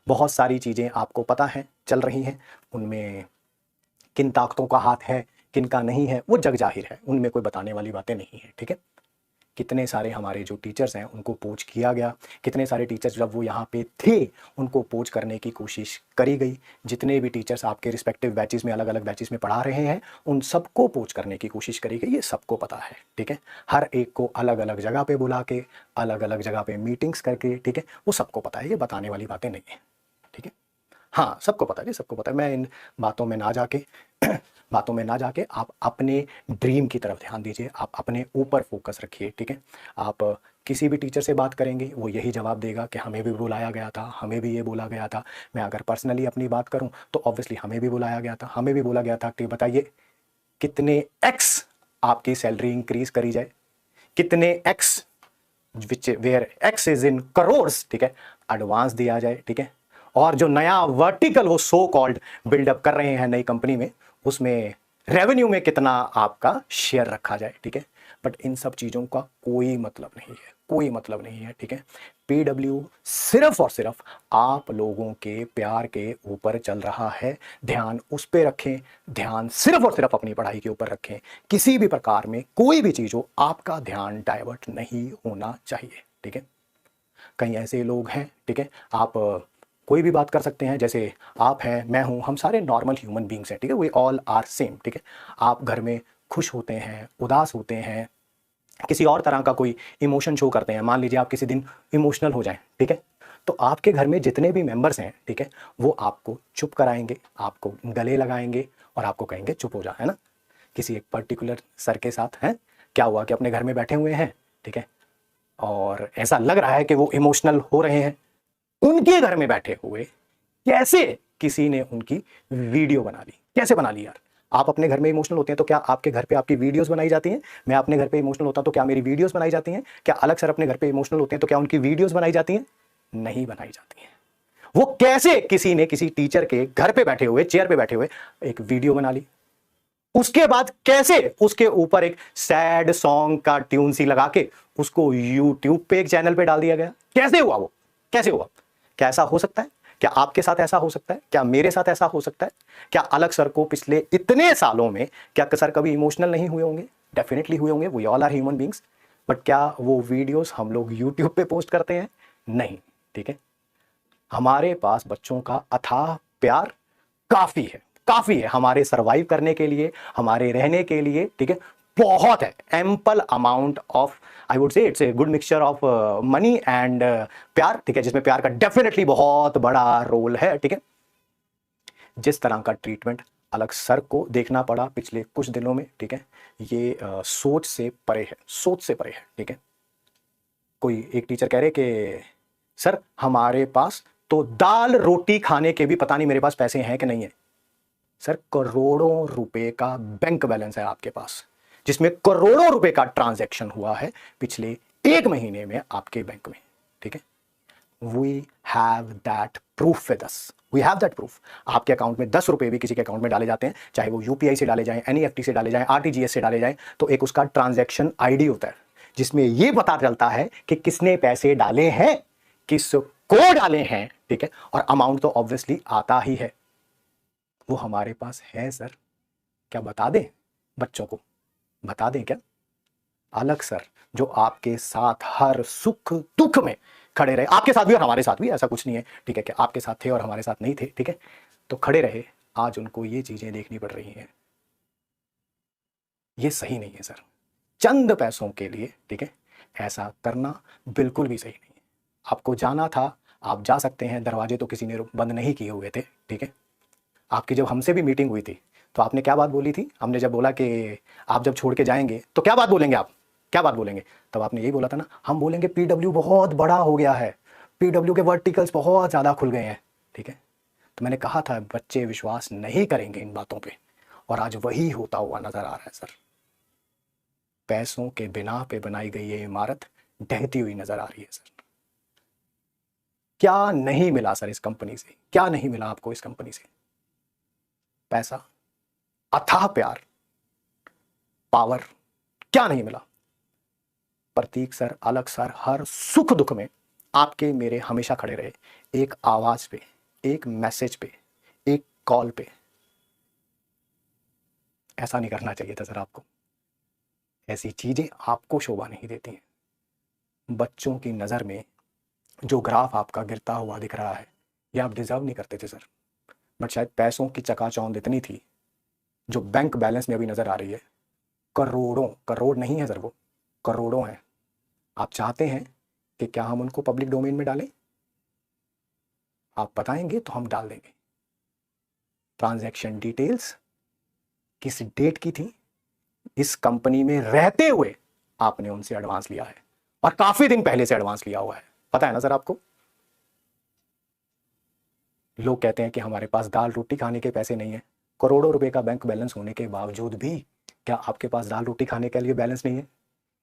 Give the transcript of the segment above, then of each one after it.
बहुत सारी चीज़ें आपको पता है चल रही हैं, उनमें किन ताकतों का हाथ है किन का नहीं है वो जग जाहिर है, उनमें कोई बताने वाली बातें नहीं है। ठीक है, कितने सारे हमारे जो टीचर्स हैं उनको पोच किया गया, कितने सारे टीचर्स जब वो यहाँ पे थे उनको पोच करने की कोशिश करी गई। जितने भी टीचर्स आपके रिस्पेक्टिव बैचेस में अलग अलग बैचेस में पढ़ा रहे हैं उन सबको पोच करने की कोशिश करी गई, ये सबको पता है। ठीक है, हर एक को अलग अलग जगह पे बुला के अलग अलग जगह पे मीटिंग्स करके, ठीक है, वो सबको पता है, ये बताने वाली बातें नहीं है। ठीक है, हाँ सबको पता है जी, सबको पता है। मैं इन बातों में ना जाके बातों में ना जाके आप अपने ड्रीम की तरफ ध्यान दीजिए, आप अपने ऊपर फोकस रखिए। ठीक है, आप किसी भी टीचर से बात करेंगे वो यही जवाब देगा कि हमें भी बुलाया गया था, हमें भी ये बोला गया था। मैं अगर पर्सनली अपनी बात करूं तो ऑब्वियसली हमें भी बुलाया गया था, हमें भी बोला गया था कि बताइए कितने एक्स आपकी सैलरी इंक्रीज करी जाए, कितने x which where x is in crores, ठीक है, एडवांस दिया जाए। ठीक है, और जो नया वर्टिकल वो सो कॉल्ड बिल्डअप कर रहे हैं नई कंपनी में, उसमें रेवेन्यू में कितना आपका शेयर रखा जाए। ठीक है, बट इन सब चीजों का कोई मतलब नहीं है, कोई मतलब नहीं है। ठीक है, पीडब्ल्यू सिर्फ और सिर्फ आप लोगों के प्यार के ऊपर चल रहा है, ध्यान उस पे रखें, ध्यान सिर्फ और सिर्फ अपनी पढ़ाई के ऊपर रखें। किसी भी प्रकार में कोई भी चीज हो आपका ध्यान डाइवर्ट नहीं होना चाहिए। ठीक है, कई ऐसे लोग हैं, ठीक है, आप कोई भी बात कर सकते हैं, जैसे आप हैं, मैं हूं, हम सारे नॉर्मल ह्यूमन बींग्स हैं। ठीक है, वी ऑल आर सेम। ठीक है, आप घर में खुश होते हैं, उदास होते हैं, किसी और तरह का कोई इमोशन शो करते हैं, मान लीजिए आप किसी दिन इमोशनल हो जाएं, ठीक है, तो आपके घर में जितने भी मेंबर्स हैं, ठीक है, वो आपको चुप कराएंगे, आपको गले लगाएंगे और आपको कहेंगे चुप हो जा, है ना। किसी एक पर्टिकुलर सर के साथ है क्या हुआ कि अपने घर में बैठे हुए हैं, ठीक है, और ऐसा लग रहा है कि वो इमोशनल हो रहे हैं, उनके घर में बैठे हुए कैसे किसी ने उनकी वीडियो बना ली, कैसे बना ली यार। आप अपने घर में इमोशनल होते हैं तो क्या आपके घर पे आपकी वीडियोस बनाई जाती हैं? मैं अपने घर पे इमोशनल होता हूं तो क्या मेरी वीडियोस बनाई जाती हैं? क्या अलग सर अपने घर पे इमोशनल होते हैं तो क्या उनकी वीडियोस बनाई जाती हैं? नहीं बनाई जाती हैं। वो कैसे किसी ने किसी टीचर के घर पे बैठे हुए चेयर पे बैठे हुए एक वीडियो बना ली, उसके बाद कैसे उसके ऊपर एक सैड सॉन्ग का ट्यून सी लगा के उसको यूट्यूब पे एक चैनल पे डाल दिया गया। कैसे हुआ वो, कैसे हुआ? क्या ऐसा हो सकता है? क्या आपके साथ ऐसा हो सकता है? क्या मेरे साथ ऐसा हो सकता है? क्या अलग सर को पिछले इतने सालों में क्या सर कभी इमोशनल नहीं हुए होंगे? डेफिनेटली हुए होंगे, we all are human beings. But क्या वो वीडियोस हम लोग यूट्यूब पे पोस्ट करते हैं? नहीं। ठीक है, हमारे पास बच्चों का अथाह प्यार काफी है, काफी है हमारे सरवाइव करने के लिए, हमारे रहने के लिए। ठीक है, बहुत है, ample amount of, I would say it's a good mixture of money and प्यार। ठीक है, जिसमें प्यार का डेफिनेटली बहुत बड़ा रोल है। ठीक है, जिस तरह का ट्रीटमेंट अलग सर को देखना पड़ा पिछले कुछ दिनों में, ठीक है, ये सोच से परे है, सोच से परे है। ठीक है, कोई एक टीचर कह रहे कि सर हमारे पास तो दाल रोटी खाने के भी पता नहीं मेरे पास पैसे हैं कि नहीं है। सर करोड़ों रुपए का बैंक बैलेंस है आपके पास, जिसमें करोड़ों रुपए का ट्रांजैक्शन हुआ है पिछले एक महीने में आपके बैंक में। ठीक है, we have that proof with us, we have that proof. आपके अकाउंट में 10 रुपए भी किसी के अकाउंट में डाले जाते हैं, चाहे वो यूपीआई से डाले जाएं, एनईएफटी से डाले जाएं, आरटीजीएस से डाले जाएं, तो एक उसका ट्रांजैक्शन आईडी होता है जिसमें यह पता चलता है कि किसने पैसे डाले हैं, किसको डाले हैं। ठीक है, और अमाउंट तो ऑब्वियसली आता ही है, वो हमारे पास है सर। क्या बता दें बच्चों को, बता दें क्या? अलग सर जो आपके साथ हर सुख दुख में खड़े रहे, आपके साथ भी और हमारे साथ भी, ऐसा कुछ नहीं है, ठीक है, कि आपके साथ थे और हमारे साथ नहीं थे, ठीक है, तो खड़े रहे, आज उनको ये चीजें देखनी पड़ रही हैं। ये सही नहीं है सर, चंद पैसों के लिए, ठीक है, ऐसा करना बिल्कुल भी सही नहीं है। आपको जाना था, आप जा सकते हैं, दरवाजे तो किसी ने बंद नहीं किए हुए थे। ठीक है, आपकी जब हमसे भी मीटिंग हुई थी तो आपने क्या बात बोली थी? हमने जब बोला कि आप जब छोड़ के जाएंगे तो क्या बात बोलेंगे, आप क्या बात बोलेंगे, तब आपने यही बोला था ना, हम बोलेंगे पीडब्ल्यू बहुत बड़ा हो गया है, पीडब्ल्यू के वर्टिकल्स बहुत ज़्यादा खुल गए हैं। ठीक है, तो मैंने कहा था बच्चे विश्वास नहीं करेंगे इन बातों पे, और आज वही होता हुआ नजर आ रहा है सर। पैसों के बिना पे बनाई गई ये इमारत ढहती हुई नजर आ रही है सर। क्या नहीं मिला सर इस कंपनी से, क्या नहीं मिला आपको इस कंपनी से? पैसा, अथाह प्यार, पावर, क्या नहीं मिला? प्रतीक सर, अलग सर हर सुख दुख में आपके मेरे हमेशा खड़े रहे, एक आवाज पे, एक मैसेज पे, एक कॉल पे। ऐसा नहीं करना चाहिए था सर आपको। ऐसी चीजें आपको शोभा नहीं देती हैं। बच्चों की नज़र में जो ग्राफ आपका गिरता हुआ दिख रहा है, ये आप डिजर्व नहीं करते थे सर। बट शायद पैसों की चकाचौंध इतनी थी, जो बैंक बैलेंस में अभी नजर आ रही है, करोड़ों, करोड़ नहीं है सर, वो करोड़ों हैं। आप चाहते हैं कि क्या हम उनको पब्लिक डोमेन में डालें? आप बताएंगे तो हम डाल देंगे। ट्रांजैक्शन डिटेल्स किस डेट की थी, इस कंपनी में रहते हुए आपने उनसे एडवांस लिया है, और काफी दिन पहले से एडवांस लिया हुआ है, पता है ना सर आपको। लोग कहते हैं कि हमारे पास दाल रोटी खाने के पैसे नहीं है। करोड़ों रुपए का बैंक बैलेंस होने के बावजूद भी क्या आपके पास दाल रोटी खाने के लिए बैलेंस नहीं है?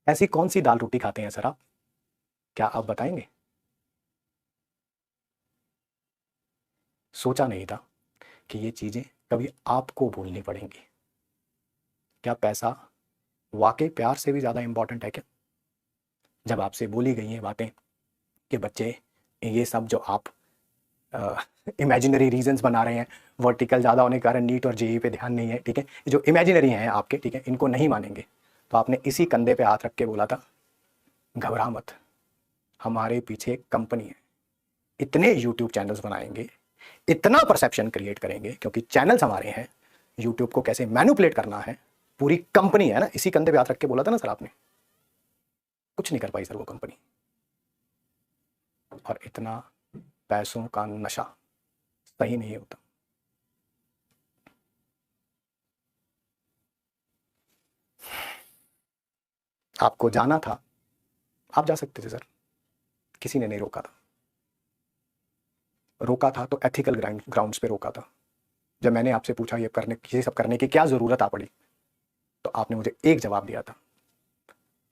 ऐसी कौन सी दाल रोटी खाते हैं सर आप? क्या आप बताएंगे? सोचा नहीं था कि ये चीजें कभी आपको बोलनी पड़ेंगी। क्या पैसा वाकई प्यार से भी ज्यादा इंपॉर्टेंट है क्या? जब आपसे बोली गई हैं बातें कि बच्चे, ये सब जो आप इमेजिनरी रीजंस बना रहे हैं, वर्टिकल ज़्यादा होने के कारण नीट और जेई पे ध्यान नहीं है, ठीक है, जो इमेजिनरी हैं आपके, ठीक है, इनको नहीं मानेंगे, तो आपने इसी कंधे पे हाथ रख के बोला था, घबरा मत, हमारे पीछे एक कंपनी है, इतने यूट्यूब चैनल्स बनाएंगे, इतना परसेप्शन क्रिएट करेंगे, क्योंकि चैनल्स हमारे हैं, यूट्यूब को कैसे मैनिपुलेट करना है, पूरी कंपनी है ना। इसी कंधे पे हाथ रख के बोला था ना सर आपने। कुछ नहीं कर पाई सर वो कंपनी। और इतना पैसों का नशा सही नहीं होता। आपको जाना था, आप जा सकते थे सर, किसी ने नहीं रोका था। रोका था तो एथिकल ग्राउंड्स पे रोका था। जब मैंने आपसे पूछा ये सब करने की क्या जरूरत आ पड़ी, तो आपने मुझे एक जवाब दिया था,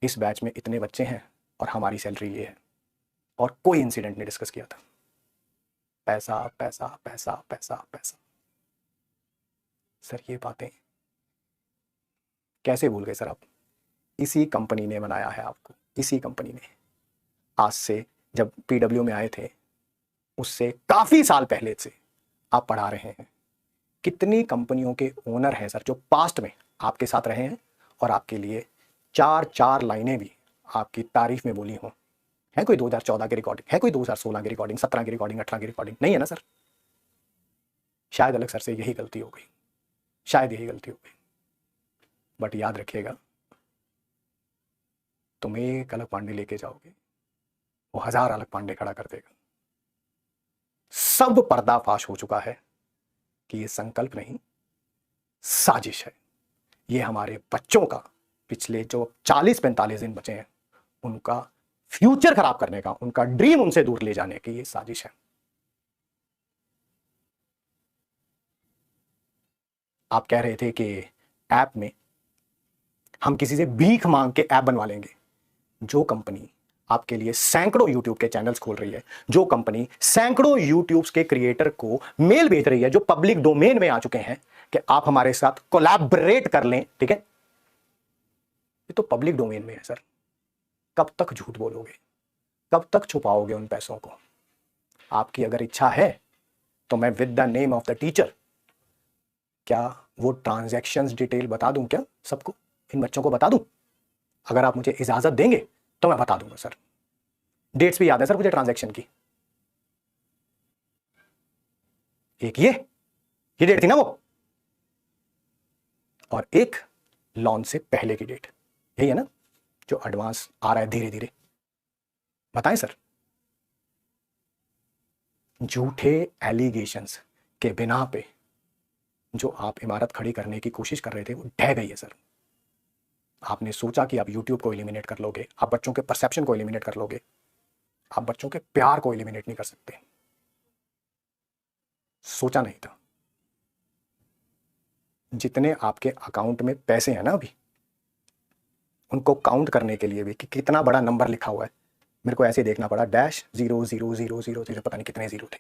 इस बैच में इतने बच्चे हैं और हमारी सैलरी ये है, और कोई इंसिडेंट नहीं डिस्कस किया था। पैसा पैसा पैसा पैसा पैसा। सर ये बातें कैसे भूल गए सर आप? इसी कंपनी ने बनाया है आपको, इसी कंपनी ने। आज से जब पीडब्ल्यू में आए थे, उससे काफी साल पहले से आप पढ़ा रहे हैं। कितनी कंपनियों के ओनर हैं सर जो पास्ट में आपके साथ रहे हैं और आपके लिए चार चार लाइनें भी आपकी तारीफ में बोली हों? है कोई 2014 की रिकॉर्डिंग? है कोई 2016 की रिकॉर्डिंग, 17 की रिकॉर्डिंग, 18 की रिकॉर्डिंग? नहीं है ना सर। शायद अलग सर से यही गलती हो गई, शायद यही गलती हो गई। बट याद रखिएगा, तुम एक अलग पांडे लेके जाओगे, वो 1000 अलग पांडे खड़ा कर देगा। सब पर्दाफाश हो चुका है कि ये संकल्प नहीं, साजिश है। ये हमारे बच्चों का पिछले जो 40-45 दिन बचे हैं, उनका फ्यूचर खराब करने का, उनका ड्रीम उनसे दूर ले जाने की ये साजिश है। आप कह रहे थे कि ऐप में हम किसी से भीख मांग के ऐप बनवा लेंगे। जो कंपनी आपके लिए सैकड़ों यूट्यूब के चैनल्स खोल रही है, जो कंपनी सैकड़ों यूट्यूब के क्रिएटर को मेल भेज रही है, जो पब्लिक डोमेन में आ चुके हैं कि आप हमारे साथ कोलैबोरेट कर लें, ठीक है, ये तो पब्लिक डोमेन में है सर। कब तक झूठ बोलोगे? कब तक छुपाओगे उन पैसों को? आपकी अगर इच्छा है तो मैं with the name of the teacher, क्या वो ट्रांजैक्शंस डिटेल बता दूं क्या सबको, इन बच्चों को बता दूं? अगर आप मुझे इजाजत देंगे तो मैं बता दूंगा सर। डेट्स भी याद है सर मुझे ट्रांजैक्शन की। एक ये डेट थी ना वो, और एक लॉन्च से पहले की डेट, यही है ना जो एडवांस आ रहा है धीरे धीरे। बताएं सर। झूठे एलिगेशंस के बिना पे जो आप इमारत खड़ी करने की कोशिश कर रहे थे, वो ढह गई है सर। आपने सोचा कि आप यूट्यूब को एलिमिनेट कर लोगे, आप बच्चों के परसेप्शन को एलिमिनेट कर लोगे, आप बच्चों के प्यार को एलिमिनेट नहीं कर सकते। सोचा नहीं था। जितने आपके अकाउंट में पैसे हैं ना अभी, उनको काउंट करने के लिए भी कि कितना बड़ा नंबर लिखा हुआ है, मेरे को ऐसे देखना पड़ा, डैश 00000, पता नहीं कितने जीरो थे।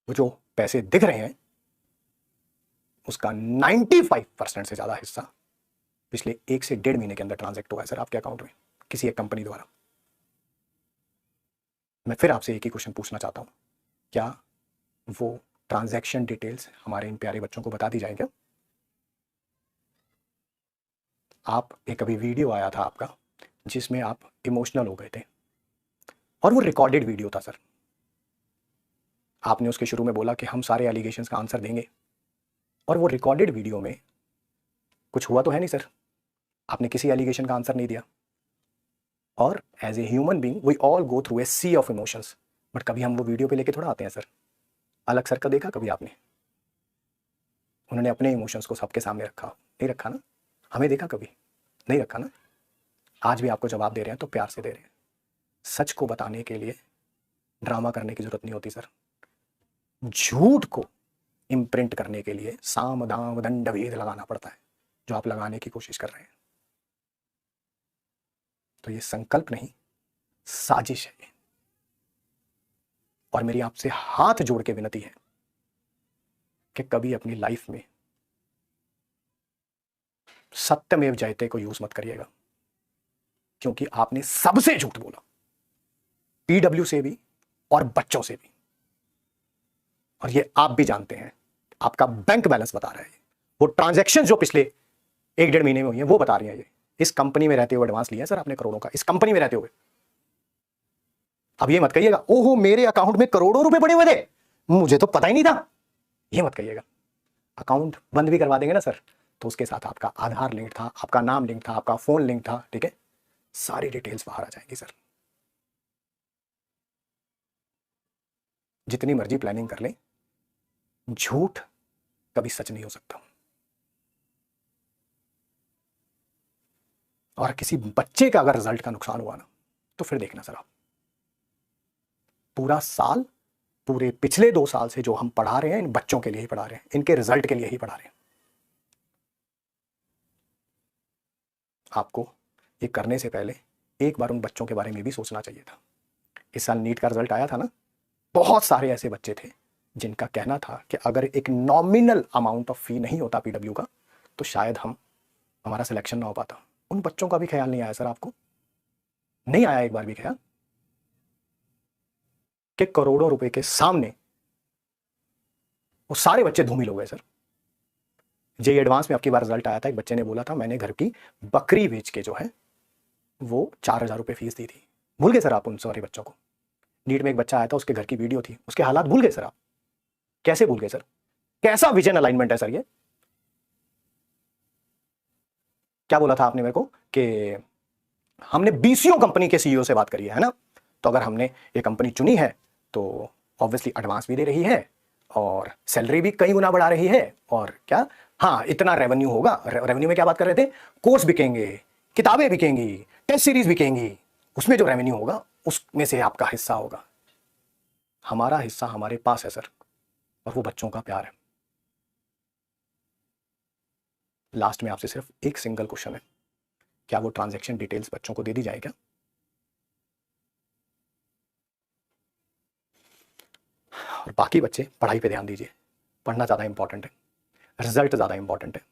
वो जो पैसे दिख रहे हैं उसका 95% से ज्यादा हिस्सा पिछले 1 से 1.5 महीने के अंदर ट्रांजैक्ट हुआ है सर आपके अकाउंट में, किसी एक कंपनी द्वारा। मैं फिर आपसे एक ही क्वेश्चन पूछना चाहता हूँ, क्या वो ट्रांजैक्शन डिटेल्स हमारे इन प्यारे बच्चों को बता दी जाए क्या? आप एक अभी वीडियो आया था आपका जिसमें आप इमोशनल हो गए थे, और वो रिकॉर्डेड वीडियो था सर। आपने उसके शुरू में बोला कि हम सारे एलिगेशंस का आंसर देंगे, और वो रिकॉर्डेड वीडियो में कुछ हुआ तो है नहीं सर, आपने किसी एलिगेशन का आंसर नहीं दिया। और as a human being we all go through a sea of emotions, but कभी हम वो वीडियो पे लेके थोड़ा आते हैं सर। अलग सर का देखा कभी आपने? उन्होंने अपने इमोशंस को सबके सामने रखा, नहीं रखा ना? हमें देखा कभी? नहीं रखा ना? आज भी आपको जवाब दे रहे हैं तो प्यार से दे रहे हैं। सच को बताने के लिए ड्रामा करने की जरूरत नहीं होती सर। झूठ को इम्प्रिंट करने के लिए साम दाम दंड भेद लगाना पड़ता है, जो आप लगाने की कोशिश कर रहे हैं। तो ये संकल्प नहीं, साजिश है ये। और मेरी आपसे हाथ जोड़ के विनती है कि कभी अपनी लाइफ में सत्यमेव जयते को यूज मत करिएगा, क्योंकि आपने सबसे झूठ बोला, पीडब्ल्यू से भी और बच्चों से भी। और ये आप भी जानते हैं, आपका बैंक बैलेंस बता रहा है, वो ट्रांजैक्शन जो पिछले 1-1.5 महीने में हुई है वो बता रही है। ये इस कंपनी में रहते हुए एडवांस लिया है सर आपने करोड़ों का, इस कंपनी में रहते हुए। अब ये मत कहिएगा ओहो मेरे अकाउंट में करोड़ों रुपए पड़े हुए थे, मुझे तो पता ही नहीं था, ये मत कहिएगा। अकाउंट बंद भी करवा देंगे ना सर, तो उसके साथ आपका आधार लिंक था, आपका नाम लिंक था, आपका फोन लिंक था, ठीक है, सारी डिटेल्स बाहर आ जाएंगी सर। जितनी मर्जी प्लानिंग कर लें, झूठ कभी सच नहीं हो सकता। और किसी बच्चे का अगर रिजल्ट का नुकसान हुआ ना, तो फिर देखना सर आप, पूरा साल, पूरे पिछले 2 साल से जो हम पढ़ा रहे हैं इन बच्चों के लिए ही पढ़ा रहे हैं, इनके रिजल्ट के लिए ही पढ़ा रहे हैं। आपको ये करने से पहले एक बार उन बच्चों के बारे में भी सोचना चाहिए था। इस साल नीट का रिजल्ट आया था ना, बहुत सारे ऐसे बच्चे थे जिनका कहना था कि अगर एक नॉमिनल अमाउंट ऑफ फी नहीं होता पीडब्ल्यू का, तो शायद हमारा सिलेक्शन ना हो पाता। उन बच्चों का भी ख्याल नहीं आया सर आपको? नहीं आया एक बार भी ख्याल कि करोड़ों रुपए के सामने वो सारे बच्चे धूमिल हो गए सर। जेई एडवांस में आपकी बार रिजल्ट आया था, एक बच्चे ने बोला था मैंने घर की बकरी बेच के जो है वो 4,000 रुपए फीस दी थी। भूल गए सर आप उन सारे बच्चों को? नीट में एक बच्चा आया था, उसके घर की वीडियो थी, उसके हालात भूल गए सर आप? कैसे भूल गए सर? कैसा विजन अलाइनमेंट है सर ये? क्या बोला था आपने मेरे को कि हमने बीसीओ कंपनी के सीईओ से बात करी है ना, तो अगर हमने ये कंपनी चुनी है तो ऑब्वियसली एडवांस भी दे रही है और सैलरी भी कई गुना बढ़ा रही है, और क्या, हाँ इतना रेवेन्यू होगा। रेवेन्यू में क्या बात कर रहे थे? कोर्स बिकेंगे, किताबें बिकेंगी, टेस्ट सीरीज बिकेंगी, उसमें जो रेवेन्यू होगा उसमें से आपका हिस्सा होगा। हमारा हिस्सा हमारे पास है सर, और वो बच्चों का प्यार है। लास्ट में आपसे सिर्फ एक सिंगल क्वेश्चन है, क्या वो ट्रांजैक्शन डिटेल्स बच्चों को दे दी जाए क्या? और बाकी बच्चे पढ़ाई पे ध्यान दीजिए, पढ़ना ज़्यादा इंपॉर्टेंट है, रिजल्ट ज़्यादा इंपॉर्टेंट है।